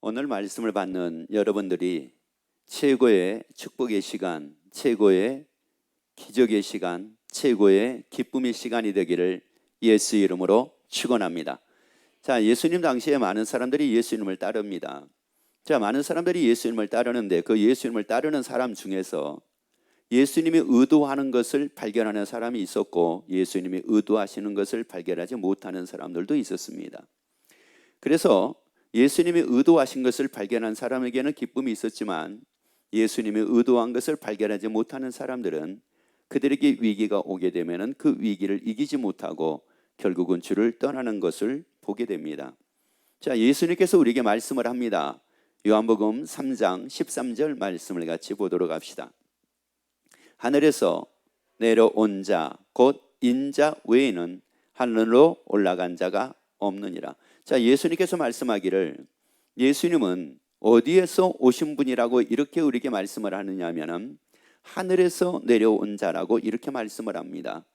오늘 말씀을 받는 여러분들이 최고의 축복의 시간, 최고의 기적의 시간, 최고의 기쁨의 시간이 되기를 예수 이름으로 축원합니다. 자, 예수님 당시에 많은 사람들이 예수님을 따릅니다. 자, 많은 사람들이 예수님을 따르는데 그 예수님을 따르는 사람 중에서 예수님이 의도하는 것을 발견하는 사람이 있었고 예수님이 의도하시는 것을 발견하지 못하는 사람들도 있었습니다. 그래서 예수님이 의도하신 것을 발견한 사람에게는 기쁨이 있었지만 예수님이 의도한 것을 발견하지 못하는 사람들은 그들에게 위기가 오게 되면 그 위기를 이기지 못하고 결국은 주를 떠나는 것을 보게 됩니다. 자, 예수님께서 우리에게 말씀을 합니다. 요한복음 3장 13절 말씀을 같이 보도록 합시다. 하늘에서 내려온 자 곧 인자 외에는 하늘로 올라간 자가 없느니라. 자, 예수님께서 말씀하기를 예수님은 어디에서 오신 분이라고 이렇게 우리에게 말씀을 하느냐 하면은 하늘에서 내려온 자라고 이렇게 말씀을 합니다.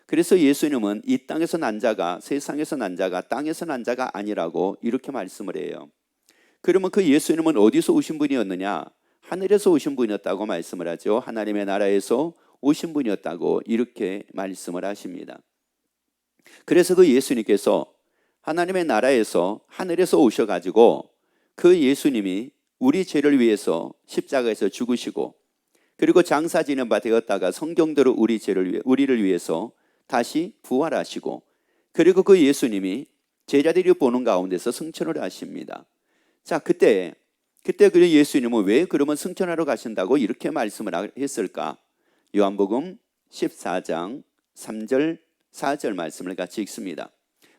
그래서 예수님은 이 땅에서 난 자가 세상에서 난 자가 땅에서 난 자가 아니라고 이렇게 말씀을 해요. 그러면 그 예수님은 어디서 오신 분이었느냐? 하늘에서 오신 분이었다고 말씀을 하죠. 하나님의 나라에서 오신 분이었다고 이렇게 말씀을 하십니다. 그래서 그 예수님께서 하나님의 나라에서 하늘에서 오셔가지고 그 예수님이 우리 죄를 위해서 십자가에서 죽으시고 그리고 장사 지는 바 되었다가 성경대로 우리를 위해서 다시 부활하시고 그리고 그 예수님이 제자들이 보는 가운데서 승천을 하십니다. 자, 그때 그 예수님은 왜 그러면 승천하러 가신다고 이렇게 말씀을 했을까? 요한복음 14장 3절 4절 말씀을 같이 읽습니다.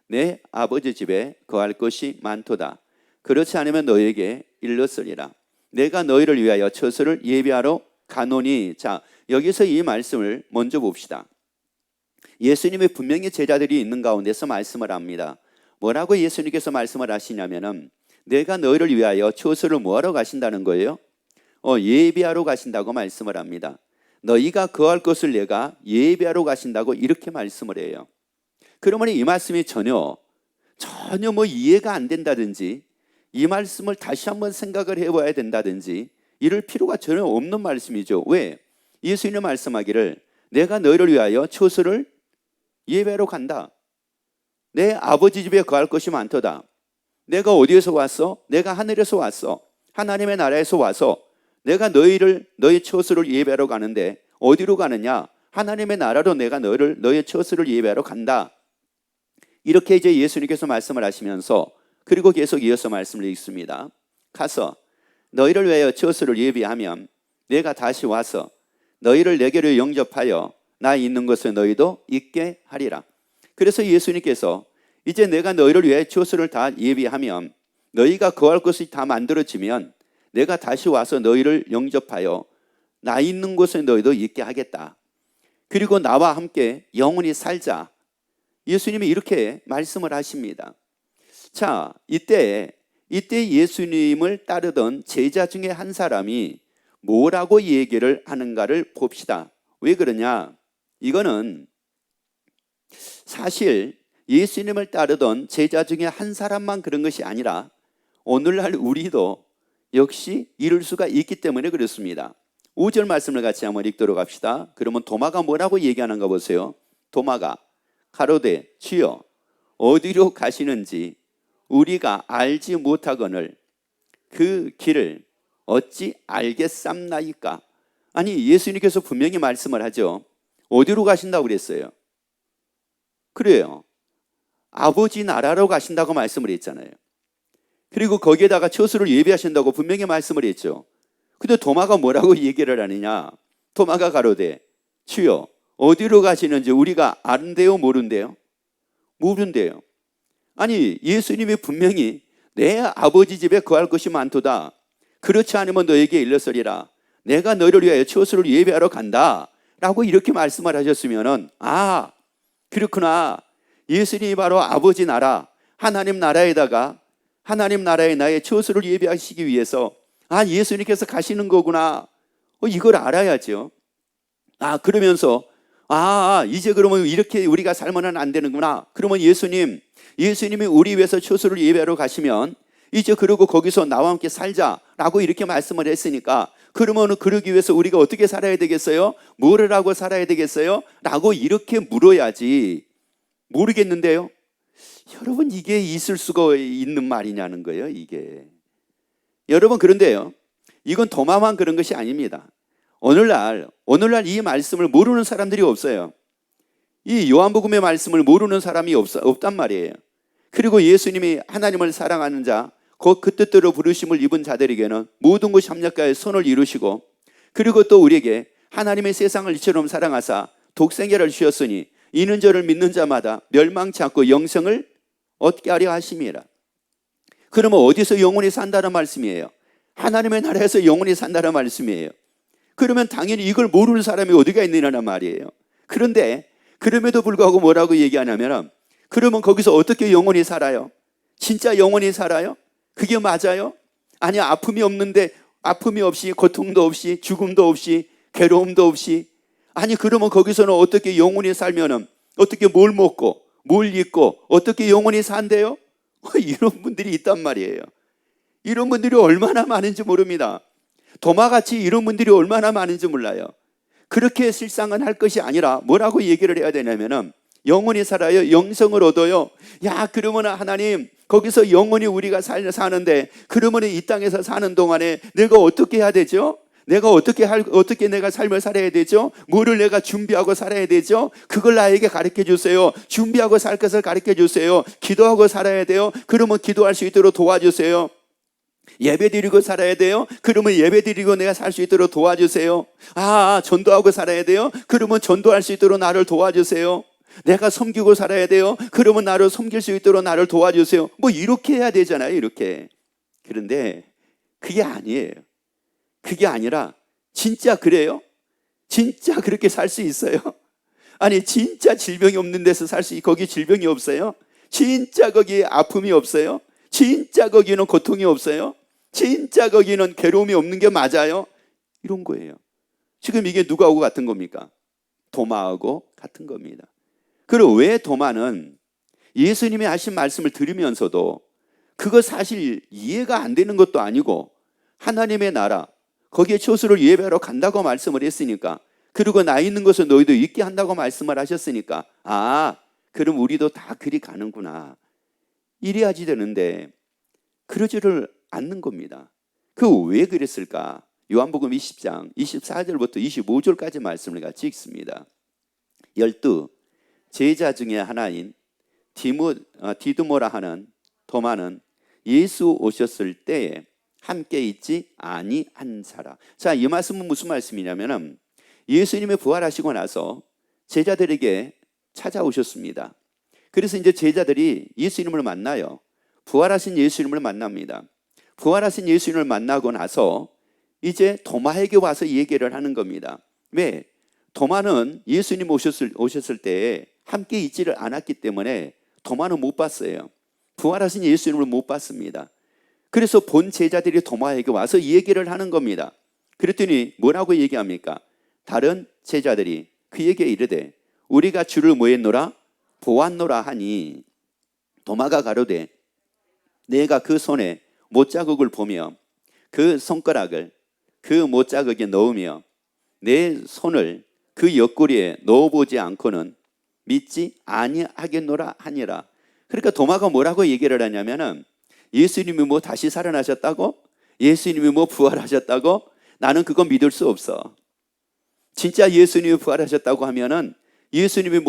내 아버지 집에 거할 것이 많도다. 그렇지 않으면 너에게 일렀으리라. 내가 너희를 위하여 처소를 예비하러 가노니. 자, 여기서 이 말씀을 먼저 봅시다. 예수님이 분명히 제자들이 있는 가운데서 말씀을 합니다. 뭐라고 예수님께서 말씀을 하시냐면은 내가 너희를 위하여 처소를 뭐하러 가신다는 거예요? 예비하러 가신다고 말씀을 합니다. 너희가 거할 것을 내가 예비하러 가신다고 이렇게 말씀을 해요. 그러면 이 말씀이 전혀 이해가 안 된다든지 이 말씀을 다시 한번 생각을 해봐야 된다든지 이럴 필요가 전혀 없는 말씀이죠. 왜? 예수님은 말씀하기를 내가 너희를 위하여 처소를 예배하러 간다. 내 아버지 집에 거할 것이 많도다. 내가 어디에서 왔어? 내가 하늘에서 왔어. 하나님의 나라에서 와서 내가 너희 처소를 예배하러 가는데 어디로 가느냐? 하나님의 나라로 내가 너의 처소를 예배하러 간다. 이렇게 이제 예수님께서 말씀을 하시면서 그리고 계속 이어서 말씀을 읽습니다. 가서 너희를 위하여 처소를 예비하면 내가 다시 와서 너희를 내게로 영접하여 나 있는 곳에 너희도 있게 하리라. 그래서 예수님께서 이제 내가 너희를 위해 처소를 다 예비하면 너희가 거할 것이 다 만들어지면 내가 다시 와서 너희를 영접하여 나 있는 곳에 너희도 있게 하겠다. 그리고 나와 함께 영원히 살자. 예수님이 이렇게 말씀을 하십니다. 자, 이때 예수님을 따르던 제자 중에 한 사람이 뭐라고 얘기를 하는가를 봅시다. 왜 그러냐? 이거는 사실 예수님을 따르던 제자 중에 한 사람만 그런 것이 아니라 오늘날 우리도 역시 이럴 수가 있기 때문에 그렇습니다. 5절 말씀을 같이 한번 읽도록 합시다. 그러면 도마가 뭐라고 얘기하는가 보세요. 도마가 가로되 주여 어디로 가시는지 우리가 알지 못하거늘 그 길을 어찌 알겠삼나이까. 아니, 예수님께서 분명히 말씀을 하죠. 어디로 가신다고 그랬어요? 그래요. 아버지 나라로 가신다고 말씀을 했잖아요. 그리고 거기에다가 처소를 예비하신다고 분명히 말씀을 했죠. 근데 도마가 뭐라고 얘기를 하느냐? 도마가 가로되 주여 어디로 가시는지 우리가 아는데요, 모른대요? 모른대요. 아니, 예수님이 분명히 내 아버지 집에 거할 것이 많도다. 그렇지 않으면 너에게 일렀으리라. 내가 너희를 위하여 처소를 예비하러 간다 라고 이렇게 말씀을 하셨으면은 그렇구나. 예수님이 바로 아버지 나라 하나님 나라에다가 하나님 나라에 나의 처소를 예비하시기 위해서 예수님께서 가시는 거구나. 이걸 알아야죠. 그러면서 이제 그러면 이렇게 우리가 살면은 안 되는구나. 그러면 예수님이 우리 위해서 처소를 예배하러 가시면 이제 그러고 거기서 나와 함께 살자라고 이렇게 말씀을 했으니까 그러면 그러기 위해서 우리가 어떻게 살아야 되겠어요? 뭐를 하고 살아야 되겠어요? 라고 이렇게 물어야지. 모르겠는데요. 여러분, 이게 있을 수가 있는 말이냐는 거예요, 이게. 여러분, 그런데요, 이건 도마만 그런 것이 아닙니다. 오늘날 이 말씀을 모르는 사람들이 없어요. 이 요한복음의 말씀을 모르는 사람이 없단 말이에요. 그리고 예수님이 하나님을 사랑하는 자, 그 뜻대로 부르심을 입은 자들에게는 모든 것이 합력하여 선을 이루시고, 그리고 또 우리에게 하나님의 세상을 이처럼 사랑하사 독생자를 주셨으니 이는 저를 믿는 자마다 멸망치 않고 영생을 얻게 하려 하심이라. 그러면 어디서 영원히 산다는 말씀이에요? 하나님의 나라에서 영원히 산다는 말씀이에요. 그러면 당연히 이걸 모르는 사람이 어디가 있느냐는 말이에요. 그런데 그럼에도 불구하고 뭐라고 얘기하냐면, 그러면 거기서 어떻게 영원히 살아요? 진짜 영원히 살아요? 그게 맞아요? 아니, 아픔이 없는데, 아픔이 없이, 고통도 없이, 죽음도 없이, 괴로움도 없이, 아니 그러면 거기서는 어떻게 영원히 살면은 어떻게 뭘 먹고 뭘 입고 어떻게 영원히 산대요? 이런 분들이 있단 말이에요. 이런 분들이 얼마나 많은지 모릅니다. 도마같이 이런 분들이 얼마나 많은지 몰라요. 그렇게 실상은 할 것이 아니라 뭐라고 얘기를 해야 되냐면은, 영원히 살아요, 영생을 얻어요. 야, 그러면 하나님 거기서 영원히 우리가 사는데, 그러면 이 땅에서 사는 동안에 내가 어떻게 해야 되죠? 내가 어떻게 내가 삶을 살아야 되죠? 뭐를 내가 준비하고 살아야 되죠? 그걸 나에게 가르쳐 주세요. 준비하고 살 것을 가르쳐 주세요. 기도하고 살아야 돼요. 그러면 기도할 수 있도록 도와주세요. 예배 드리고 살아야 돼요. 그러면 예배 드리고 내가 살 수 있도록 도와주세요. 전도하고 살아야 돼요. 그러면 전도할 수 있도록 나를 도와주세요. 내가 섬기고 살아야 돼요. 그러면 나를 섬길 수 있도록 나를 도와주세요. 뭐 이렇게 해야 되잖아요, 이렇게. 그런데 그게 아니에요. 그게 아니라, 진짜 그래요? 진짜 그렇게 살 수 있어요? 아니, 진짜 질병이 없는 데서 거기 질병이 없어요? 진짜 거기 아픔이 없어요? 진짜 거기는 고통이 없어요? 진짜 거기는 괴로움이 없는 게 맞아요? 이런 거예요. 지금 이게 누구하고 같은 겁니까? 도마하고 같은 겁니다. 그리고 왜 도마는 예수님이 하신 말씀을 들으면서도 그거 사실 이해가 안 되는 것도 아니고, 하나님의 나라 거기에 초수를 예배하러 간다고 말씀을 했으니까, 그리고 나 있는 것을 너희도 있게 한다고 말씀을 하셨으니까, 그럼 우리도 다 그리 가는구나, 이래야지 되는데 그러지를 않는 겁니다. 그 왜 그랬을까? 요한복음 20장 24절부터 25절까지 말씀을 같이 읽습니다. 12 제자 중에 하나인 디두모라 하는 도마는 예수 오셨을 때에 함께 있지 아니한 사람. 자, 이 말씀은 무슨 말씀이냐면은, 예수님이 부활하시고 나서 제자들에게 찾아오셨습니다. 그래서 이제 제자들이 예수님을 만나요. 부활하신 예수님을 만납니다. 부활하신 예수님을 만나고 나서 이제 도마에게 와서 얘기를 하는 겁니다. 왜? 도마는 예수님 오셨을 때 함께 있지를 않았기 때문에 도마는 못 봤어요. 부활하신 예수님을 못 봤습니다. 그래서 본 제자들이 도마에게 와서 이 얘기를 하는 겁니다. 그랬더니 뭐라고 얘기합니까? 다른 제자들이 그에게 이르되 우리가 주를 뭐 했노라? 보았노라 하니, 도마가 가로되 내가 그 손에 못자국을 보며 그 손가락을 그 못자국에 넣으며 내 손을 그 옆구리에 넣어보지 않고는 믿지 아니하겠노라 하니라. 그러니까 도마가 뭐라고 얘기를 하냐면은, 예수님이 뭐 다시 살아나셨다고? 예수님이 뭐 부활하셨다고? 나는 그거 믿을 수 없어. 진짜 예수님이 부활하셨다고 하면은 예수님이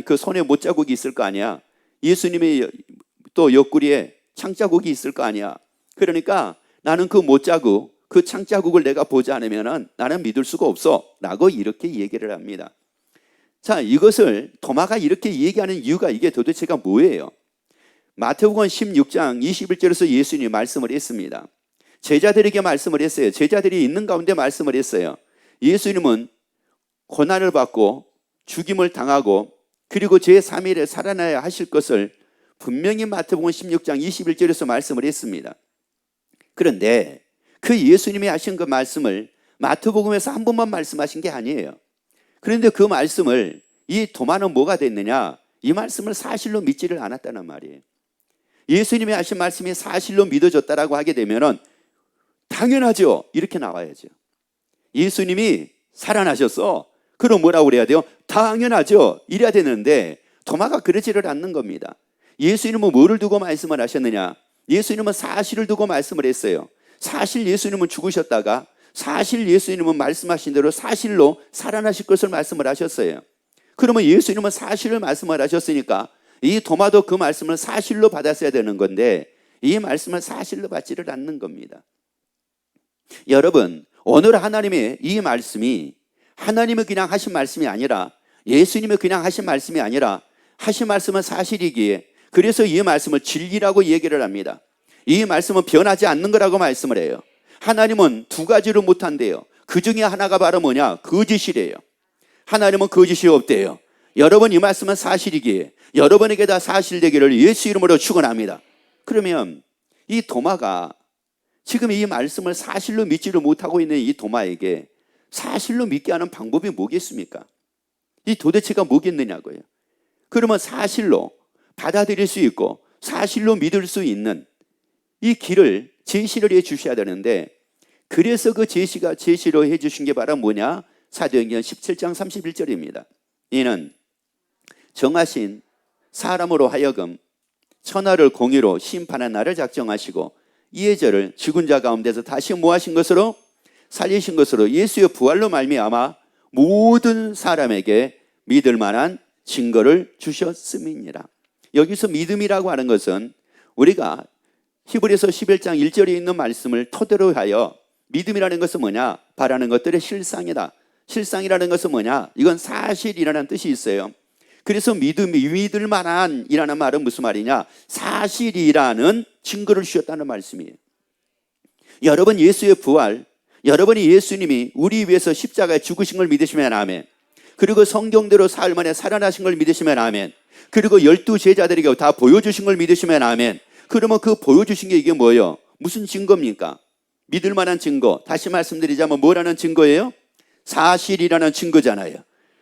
그 손에 못자국이 있을 거 아니야. 예수님이 또 옆구리에 창자국이 있을 거 아니야. 그러니까 나는 그 못자국, 그 창자국을 내가 보지 않으면은 나는 믿을 수가 없어 라고 이렇게 얘기를 합니다. 자, 이것을 도마가 이렇게 얘기하는 이유가 이게 도대체가 뭐예요? 마태복음 16장 21절에서 예수님이 말씀을 했습니다. 제자들에게 말씀을 했어요. 제자들이 있는 가운데 말씀을 했어요. 예수님은 고난을 받고 죽임을 당하고 그리고 제3일에 살아나야 하실 것을 분명히 마태복음 16장 21절에서 말씀을 했습니다. 그런데 그 예수님이 하신 그 말씀을 마태복음에서 한 번만 말씀하신 게 아니에요. 그런데 그 말씀을 이 도마는 뭐가 됐느냐? 이 말씀을 사실로 믿지를 않았다는 말이에요. 예수님이 하신 말씀이 사실로 믿어졌다라고 하게 되면은 당연하죠. 이렇게 나와야죠. 예수님이 살아나셨어. 그럼 뭐라고 그래야 돼요? 당연하죠. 이래야 되는데 도마가 그러지를 않는 겁니다. 예수님은 뭐를 두고 말씀을 하셨느냐? 예수님은 사실을 두고 말씀을 했어요. 사실 예수님은 죽으셨다가 사실 예수님은 말씀하신 대로 사실로 살아나실 것을 말씀을 하셨어요. 그러면 예수님은 사실을 말씀을 하셨으니까 이 도마도 그 말씀을 사실로 받았어야 되는 건데 이 말씀을 사실로 받지를 않는 겁니다. 여러분, 오늘 하나님의 이 말씀이 하나님이 그냥 하신 말씀이 아니라 예수님이 그냥 하신 말씀이 아니라 하신 말씀은 사실이기에 그래서 이 말씀을 진리라고 얘기를 합니다. 이 말씀은 변하지 않는 거라고 말씀을 해요. 하나님은 두 가지를 못한대요. 그 중에 하나가 바로 뭐냐? 거짓이래요. 하나님은 거짓이 없대요. 여러분, 이 말씀은 사실이기에 여러분에게 다 사실되기를 예수 이름으로 축원합니다. 그러면 이 도마가 지금 이 말씀을 사실로 믿지를 못하고 있는 이 도마에게 사실로 믿게 하는 방법이 뭐겠습니까? 이 도대체가 뭐겠느냐고요. 그러면 사실로 받아들일 수 있고 사실로 믿을 수 있는 이 길을 제시를 해 주셔야 되는데 그래서 그 제시로 해 주신 게 바로 뭐냐? 사도행전 17장 31절입니다. 이는 정하신 사람으로 하여금 천하를 공의로 심판한 날을 작정하시고 이의 저를 죽은 자 가운데서 다시 모하신 것으로 살리신 것으로 예수의 부활로 말미암아 모든 사람에게 믿을 만한 증거를 주셨음이니라. 여기서 믿음이라고 하는 것은 우리가 히브리서 11장 1절에 있는 말씀을 토대로 하여 믿음이라는 것은 뭐냐? 바라는 것들의 실상이다. 실상이라는 것은 뭐냐? 이건 사실이라는 뜻이 있어요. 그래서 믿을 만한 이라는 말은 무슨 말이냐? 사실이라는 증거를 주셨다는 말씀이에요. 여러분 예수의 부활, 여러분이 예수님이 우리 위해서 십자가에 죽으신 걸 믿으시면 아멘. 그리고 성경대로 사흘 만에 살아나신 걸 믿으시면 아멘. 그리고 12 제자들에게 다 보여주신 걸 믿으시면 아멘. 그러면 그 보여주신 게 이게 뭐예요? 무슨 증거입니까? 믿을 만한 증거. 다시 말씀드리자면 뭐라는 증거예요? 사실이라는 증거잖아요.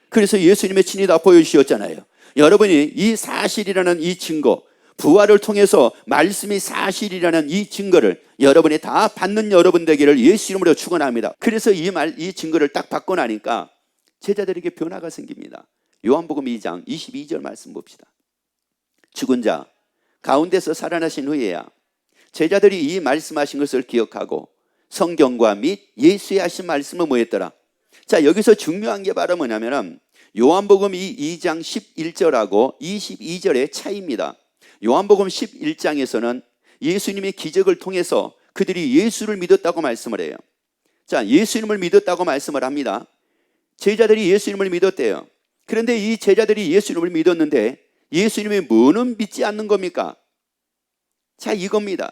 그래서 예수님의 친히 다 보여주셨잖아요. 여러분이 이 사실이라는 이 증거, 부활을 통해서 말씀이 사실이라는 이 증거를 여러분이 다 받는 여러분 되기를 예수 이름으로 축원합니다. 그래서 이 증거를 딱 받고 나니까 제자들에게 변화가 생깁니다. 요한복음 2장 22절 말씀 봅시다. 죽은 자 가운데서 살아나신 후에야 제자들이 이 말씀하신 것을 기억하고 성경과 및 예수의 하신 말씀은 뭐였더라? 자, 여기서 중요한 게 바로 뭐냐면 요한복음 2장 11절하고 22절의 차이입니다. 요한복음 11장에서는 예수님의 기적을 통해서 그들이 예수를 믿었다고 말씀을 해요. 자, 예수님을 믿었다고 말씀을 합니다. 제자들이 예수님을 믿었대요. 그런데 이 제자들이 예수님을 믿었는데 예수님이 뭐는 믿지 않는 겁니까? 자, 이겁니다.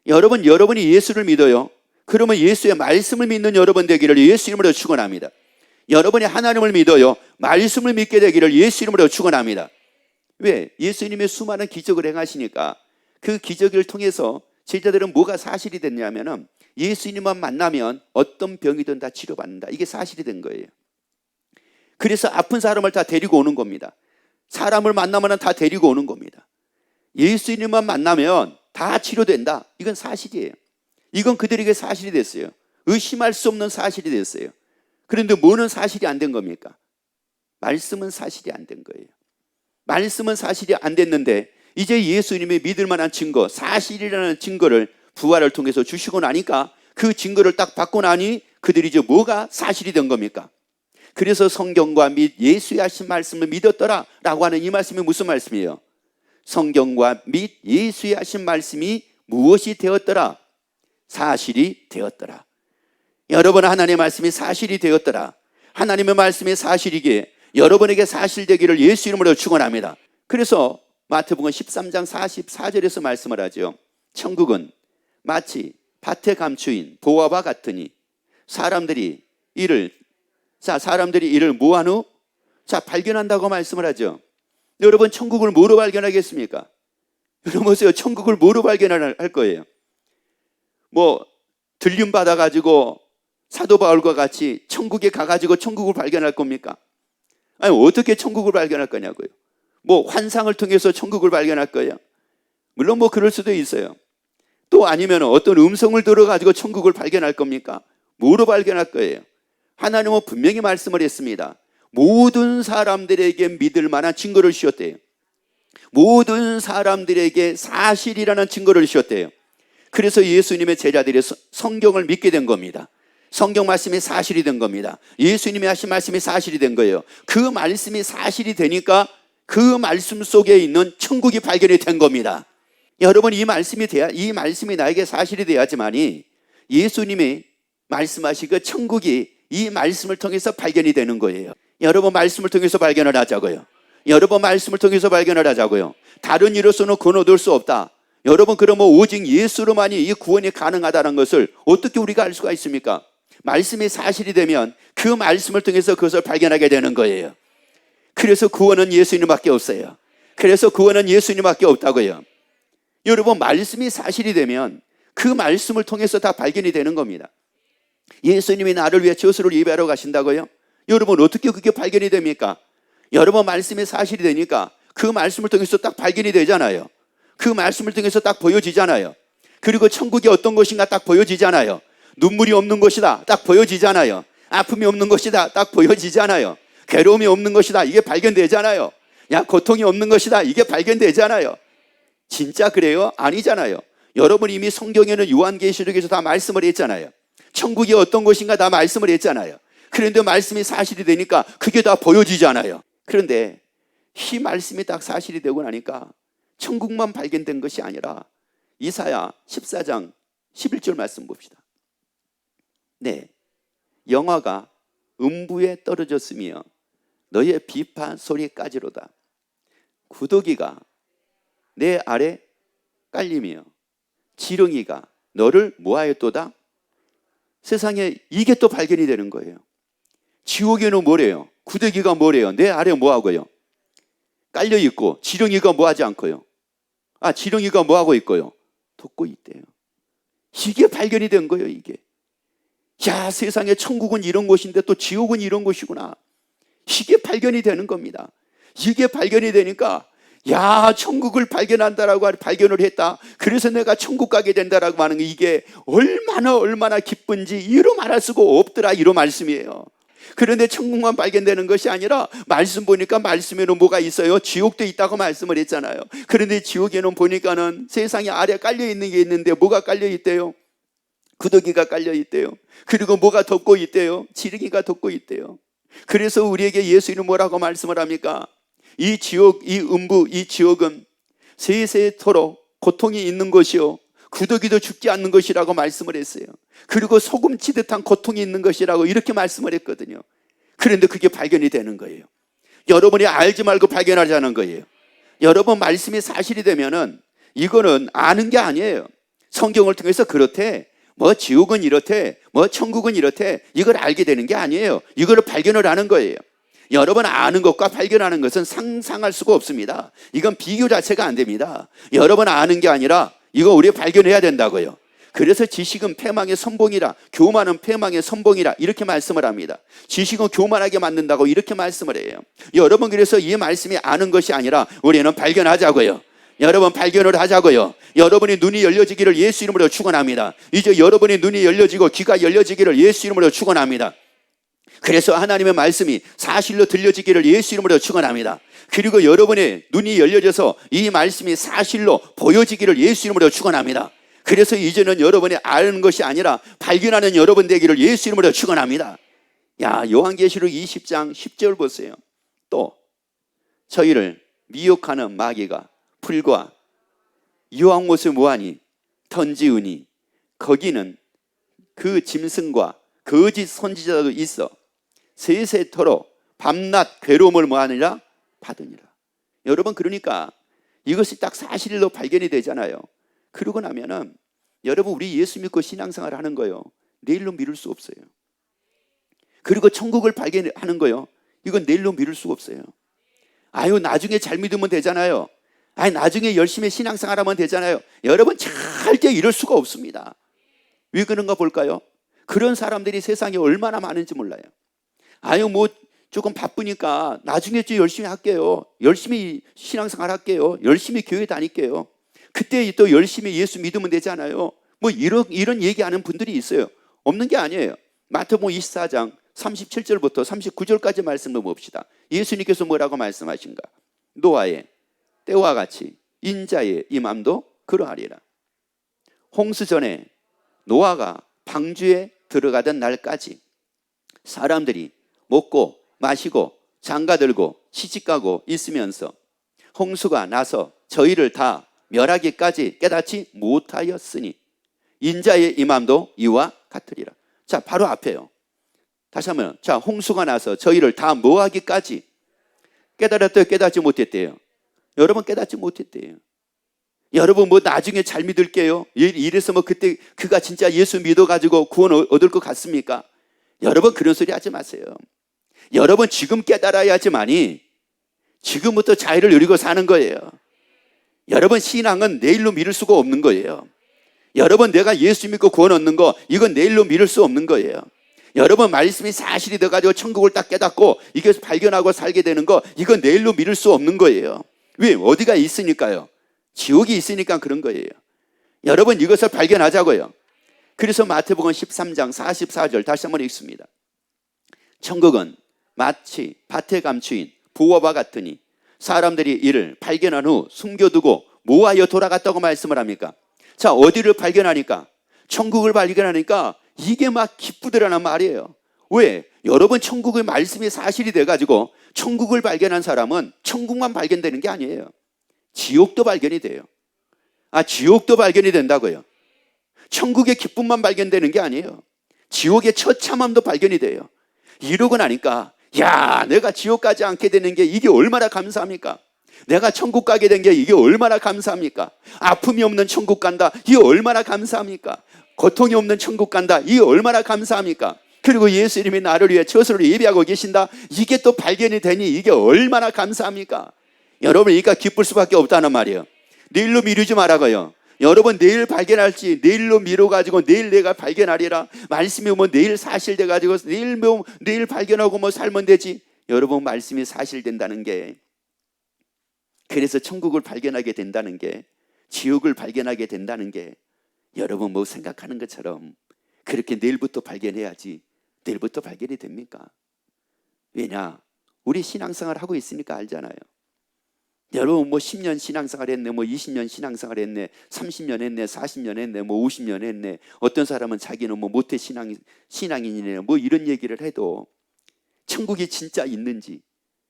여러분이 예수를 믿어요. 그러면 예수의 말씀을 믿는 여러분 되기를 예수 이름으로 축원합니다. 여러분이 하나님을 믿어요. 말씀을 믿게 되기를 예수 이름으로 축원합니다. 왜? 예수님의 수많은 기적을 행하시니까 그 기적을 통해서 제자들은 뭐가 사실이 됐냐면 예수님만 만나면 어떤 병이든 다 치료받는다. 이게 사실이 된 거예요. 그래서 아픈 사람을 다 데리고 오는 겁니다. 사람을 만나면 다 데리고 오는 겁니다. 예수님만 만나면 다 치료된다. 이건 사실이에요. 이건 그들에게 사실이 됐어요. 의심할 수 없는 사실이 됐어요. 그런데 뭐는 사실이 안 된 겁니까? 말씀은 사실이 안 된 거예요. 말씀은 사실이 안 됐는데 이제 예수님의 믿을 만한 증거, 사실이라는 증거를 부활을 통해서 주시고 나니까 그 증거를 딱 받고 나니 그들이 이제 뭐가 사실이 된 겁니까? 그래서 성경과 및 예수의 하신 말씀을 믿었더라 라고 하는 이 말씀이 무슨 말씀이에요? 성경과 및 예수의 하신 말씀이 무엇이 되었더라? 사실이 되었더라. 여러분, 하나님의 말씀이 사실이 되었더라. 하나님의 말씀이 사실이기에 여러분에게 사실되기를 예수 이름으로 축원합니다. 그래서 마태복음 13장 44절에서 말씀을 하죠. 천국은 마치 밭에 감추인 보화와 같으니 사람들이 이를 뭐한 후 발견한다고 말씀을 하죠. 여러분, 천국을 뭐로 발견하겠습니까? 여러분 보세요. 천국을 뭐로 발견할 거예요? 뭐 들림 받아가지고 사도 바울과 같이 천국에 가가지고 천국을 발견할 겁니까? 아니, 어떻게 천국을 발견할 거냐고요? 뭐 환상을 통해서 천국을 발견할 거예요? 물론 뭐 그럴 수도 있어요. 또 아니면 어떤 음성을 들어가지고 천국을 발견할 겁니까? 뭐로 발견할 거예요? 하나님은 분명히 말씀을 했습니다. 모든 사람들에게 믿을 만한 증거를 주셨대요. 모든 사람들에게 사실이라는 증거를 주셨대요. 그래서 예수님의 제자들이 성경을 믿게 된 겁니다. 성경 말씀이 사실이 된 겁니다. 예수님이 하신 말씀이 사실이 된 거예요. 그 말씀이 사실이 되니까 그 말씀 속에 있는 천국이 발견이 된 겁니다. 여러분, 이 말씀이 나에게 사실이 돼야지만이 예수님이 말씀하신 그 천국이 이 말씀을 통해서 발견이 되는 거예요. 여러분, 말씀을 통해서 발견을 하자고요. 여러분, 말씀을 통해서 발견을 하자고요. 다른 이로서는 구원 얻을 수 없다. 여러분, 그러면 오직 예수로만이 이 구원이 가능하다는 것을 어떻게 우리가 알 수가 있습니까? 말씀이 사실이 되면 그 말씀을 통해서 그것을 발견하게 되는 거예요. 그래서 구원은 예수님밖에 없어요. 그래서 구원은 예수님밖에 없다고요. 여러분, 말씀이 사실이 되면 그 말씀을 통해서 다 발견이 되는 겁니다. 예수님이 나를 위해 저수를 예배하러 가신다고요? 여러분, 어떻게 그게 발견이 됩니까? 여러분, 말씀이 사실이 되니까 그 말씀을 통해서 딱 발견이 되잖아요. 그 말씀을 통해서 딱 보여지잖아요. 그리고 천국이 어떤 것인가 딱 보여지잖아요. 눈물이 없는 것이다 딱 보여지잖아요. 아픔이 없는 것이다 딱 보여지잖아요. 괴로움이 없는 것이다 이게 발견되잖아요. 고통이 없는 것이다 이게 발견되잖아요. 진짜 그래요? 아니잖아요. 여러분, 이미 성경에는 요한계시록에서 다 말씀을 했잖아요. 천국이 어떤 것인가 다 말씀을 했잖아요. 그런데 말씀이 사실이 되니까 그게 다 보여지잖아요. 그런데 이 말씀이 딱 사실이 되고 나니까 천국만 발견된 것이 아니라 이사야 14장 11절 말씀 봅시다. 네, 영화가 음부에 떨어졌으며 너의 비판 소리까지로다. 구더기가 내 아래 깔리며 지렁이가 너를 모하였도다. 세상에 이게 또 발견이 되는 거예요. 지옥에는 뭐래요? 구더기가 뭐래요? 내 아래 뭐하고요? 깔려 있고 지렁이가 뭐하지 않고요? 지렁이가 뭐하고 있고요? 돋고 있대요. 이게 발견이 된 거예요. 이게 세상에 천국은 이런 곳인데 또 지옥은 이런 곳이구나. 이게 발견이 되는 겁니다. 이게 발견이 되니까 천국을 발견한다라고 발견을 했다. 그래서 내가 천국 가게 된다라고 하는 게 이게 얼마나 기쁜지 이로 말할 수가 없더라. 이로 말씀이에요. 그런데 천국만 발견되는 것이 아니라 말씀 보니까 말씀에는 뭐가 있어요? 지옥도 있다고 말씀을 했잖아요. 그런데 지옥에는 보니까는 세상에 아래 깔려 있는 게 있는데 뭐가 깔려 있대요? 구더기가 깔려 있대요. 그리고 뭐가 덮고 있대요? 지렁이가 덮고 있대요. 그래서 우리에게 예수님은 뭐라고 말씀을 합니까? 이 지옥, 이 음부, 이 지옥은 세세토록 고통이 있는 것이요 구더기도 죽지 않는 것이라고 말씀을 했어요. 그리고 소금 치듯한 고통이 있는 것이라고 이렇게 말씀을 했거든요. 그런데 그게 발견이 되는 거예요. 여러분이 알지 말고 발견하자는 거예요. 여러분, 말씀이 사실이 되면은 이거는 아는 게 아니에요. 성경을 통해서 그렇대, 지옥은 이렇대, 천국은 이렇대, 이걸 알게 되는 게 아니에요. 이걸 발견을 하는 거예요. 여러분, 아는 것과 발견하는 것은 상상할 수가 없습니다. 이건 비교 자체가 안 됩니다. 여러분, 아는 게 아니라 이거 우리 발견해야 된다고요. 그래서 지식은 패망의 선봉이라, 교만은 패망의 선봉이라 이렇게 말씀을 합니다. 지식은 교만하게 만든다고 이렇게 말씀을 해요. 여러분, 그래서 이 말씀이 아는 것이 아니라 우리는 발견하자고요. 여러분, 발견을 하자고요. 여러분의 눈이 열려지기를 예수 이름으로 축원합니다. 이제 여러분의 눈이 열려지고 귀가 열려지기를 예수 이름으로 축원합니다. 그래서 하나님의 말씀이 사실로 들려지기를 예수 이름으로 축원합니다. 그리고 여러분의 눈이 열려져서 이 말씀이 사실로 보여지기를 예수 이름으로 축원합니다. 그래서 이제는 여러분이 아는 것이 아니라 발견하는 여러분 되기를 예수 이름으로 축원합니다. 요한계시록 20장 10절 보세요. 또 저희를 미혹하는 마귀가 풀과 유황 못을 모하니 던지으니 거기는 그 짐승과 거짓 선지자도 있어 세세토록 밤낮 괴로움을 모하느라 받으니라. 여러분, 그러니까 이것이 딱 사실로 발견이 되잖아요. 그러고 나면은 여러분, 우리 예수 믿고 신앙생활 하는 거요, 내일로 미룰 수 없어요. 그리고 천국을 발견하는 거요, 이건 내일로 미룰 수가 없어요. 나중에 잘 믿으면 되잖아요. 나중에 열심히 신앙생활하면 되잖아요. 여러분, 절대 이럴 수가 없습니다. 왜 그런가 볼까요? 그런 사람들이 세상에 얼마나 많은지 몰라요. 조금 바쁘니까 나중에 좀 열심히 할게요. 열심히 신앙생활 할게요. 열심히 교회 다닐게요. 그때 또 열심히 예수 믿으면 되잖아요. 뭐 이런 얘기하는 분들이 있어요. 없는 게 아니에요. 마태복음 24장 37절부터 39절까지 말씀을 봅시다. 예수님께서 뭐라고 말씀하신가? 노아의 때와 같이 인자의 임함도 그러하리라. 홍수 전에 노아가 방주에 들어가던 날까지 사람들이 먹고 마시고 장가들고 시집가고 있으면서 홍수가 나서 저희를 다 멸하기까지 깨닫지 못하였으니 인자의 임함도 이와 같으리라. 자, 바로 앞에요. 다시 한번, 자, 홍수가 나서 저희를 다 뭐하기까지 깨달았대요, 깨닫지 못했대요? 여러분 깨닫지 못했대요. 여러분 뭐 나중에 잘 믿을게요, 이래서 뭐 그때 그가 진짜 예수 믿어가지고 구원 얻을 것 같습니까? 여러분 그런 소리 하지 마세요. 여러분 지금 깨달아야지만이 지금부터 자유를 누리고 사는 거예요. 여러분 신앙은 내일로 미룰 수가 없는 거예요. 여러분 내가 예수 믿고 구원 얻는 거, 이건 내일로 미룰 수 없는 거예요. 여러분 말씀이 사실이 돼가지고 천국을 딱 깨닫고 이게 발견하고 살게 되는 거, 이건 내일로 미룰 수 없는 거예요. 왜? 어디가 있으니까요. 지옥이 있으니까 그런 거예요. 여러분 이것을 발견하자고요. 그래서 마태복음 13장 44절 다시 한번 읽습니다. 천국은 마치 밭에 감추인 부업과 같으니 사람들이 이를 발견한 후 숨겨두고 모아여 돌아갔다고 말씀을 합니까? 자, 어디를 발견하니까? 천국을 발견하니까 이게 막 기쁘더라는 말이에요. 왜? 여러분 천국의 말씀이 사실이 돼가지고 천국을 발견한 사람은 천국만 발견되는 게 아니에요. 지옥도 발견이 돼요. 지옥도 발견이 된다고요. 천국의 기쁨만 발견되는 게 아니에요. 지옥의 처참함도 발견이 돼요. 이러고 나니까 야, 내가 지옥 가지 않게 되는 게 이게 얼마나 감사합니까? 내가 천국 가게 된 게 이게 얼마나 감사합니까? 아픔이 없는 천국 간다, 이게 얼마나 감사합니까? 고통이 없는 천국 간다, 이게 얼마나 감사합니까? 그리고 예수님이 나를 위해 저수를 예비하고 계신다, 이게 또 발견이 되니 이게 얼마나 감사합니까? 여러분 이가 기쁠 수밖에 없다는 말이에요. 내일로 미루지 말라고요. 여러분 내일 발견할지, 내일로 미뤄가지고 내일 내가 발견하리라, 말씀이 오면 내일 사실돼가지고 내일 발견하고 뭐 살면 되지. 여러분 말씀이 사실된다는 게, 그래서 천국을 발견하게 된다는 게, 지옥을 발견하게 된다는 게, 여러분 뭐 생각하는 것처럼 그렇게 내일부터 발견해야지 내일부터 발견이 됩니까? 왜냐? 우리 신앙생활 하고 있으니까 알잖아요. 여러분 뭐 10년 신앙생활 했네, 뭐 20년 신앙생활 했네, 30년 했네, 40년 했네, 뭐 50년 했네. 어떤 사람은 자기는 뭐 모태 신앙인이네, 뭐 이런 얘기를 해도 천국이 진짜 있는지,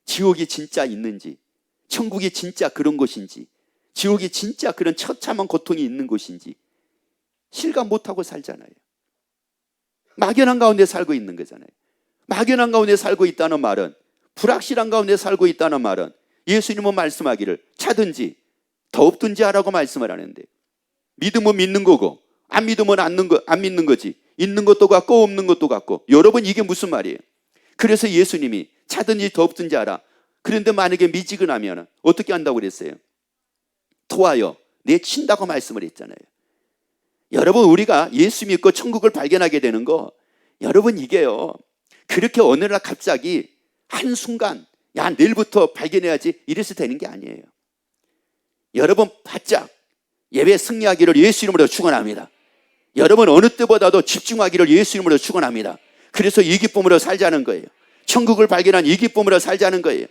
지옥이 진짜 있는지, 천국이 진짜 그런 곳인지, 지옥이 진짜 그런 처참한 고통이 있는 곳인지 실감 못하고 살잖아요. 막연한 가운데 살고 있는 거잖아요. 막연한 가운데 살고 있다는 말은, 불확실한 가운데 살고 있다는 말은, 예수님은 말씀하기를 차든지 더없든지 하라고 말씀을 하는데, 믿으면 믿는 거고 안 믿으면 안 믿는 거지. 있는 것도 같고 없는 것도 같고. 여러분 이게 무슨 말이에요? 그래서 예수님이 차든지 더없든지 하라. 그런데 만약에 미지근하면 어떻게 한다고 그랬어요? 토하여 내친다고 말씀을 했잖아요. 여러분 우리가 예수 믿고 천국을 발견하게 되는 거, 여러분 이게요, 그렇게 어느 날 갑자기 한순간 야 내일부터 발견해야지 이래서 되는 게 아니에요. 여러분 바짝 예배 승리하기를 예수 이름으로 축원합니다. 여러분 어느 때보다도 집중하기를 예수 이름으로 축원합니다. 그래서 이 기쁨으로 살자는 거예요. 천국을 발견한 이 기쁨으로 살자는 거예요.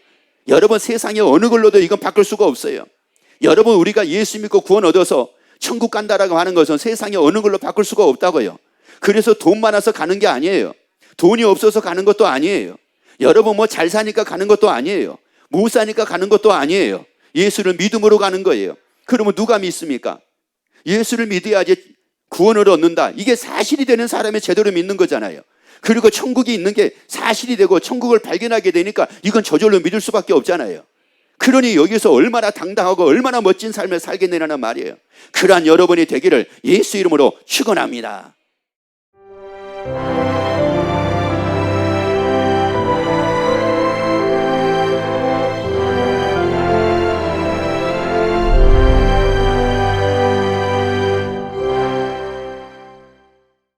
여러분 세상에 어느 걸로도 이건 바꿀 수가 없어요. 여러분 우리가 예수 믿고 구원 얻어서 천국 간다라고 하는 것은 세상에 어느 걸로 바꿀 수가 없다고요. 그래서 돈 많아서 가는 게 아니에요. 돈이 없어서 가는 것도 아니에요. 여러분 뭐 잘 사니까 가는 것도 아니에요. 못 사니까 가는 것도 아니에요. 예수를 믿음으로 가는 거예요. 그러면 누가 믿습니까? 예수를 믿어야지 구원을 얻는다, 이게 사실이 되는 사람이 제대로 믿는 거잖아요. 그리고 천국이 있는 게 사실이 되고 천국을 발견하게 되니까 이건 저절로 믿을 수밖에 없잖아요. 그러니 여기서 얼마나 당당하고 얼마나 멋진 삶을 살게 되냐는 말이에요. 그러한 여러분이 되기를 예수 이름으로 축원합니다.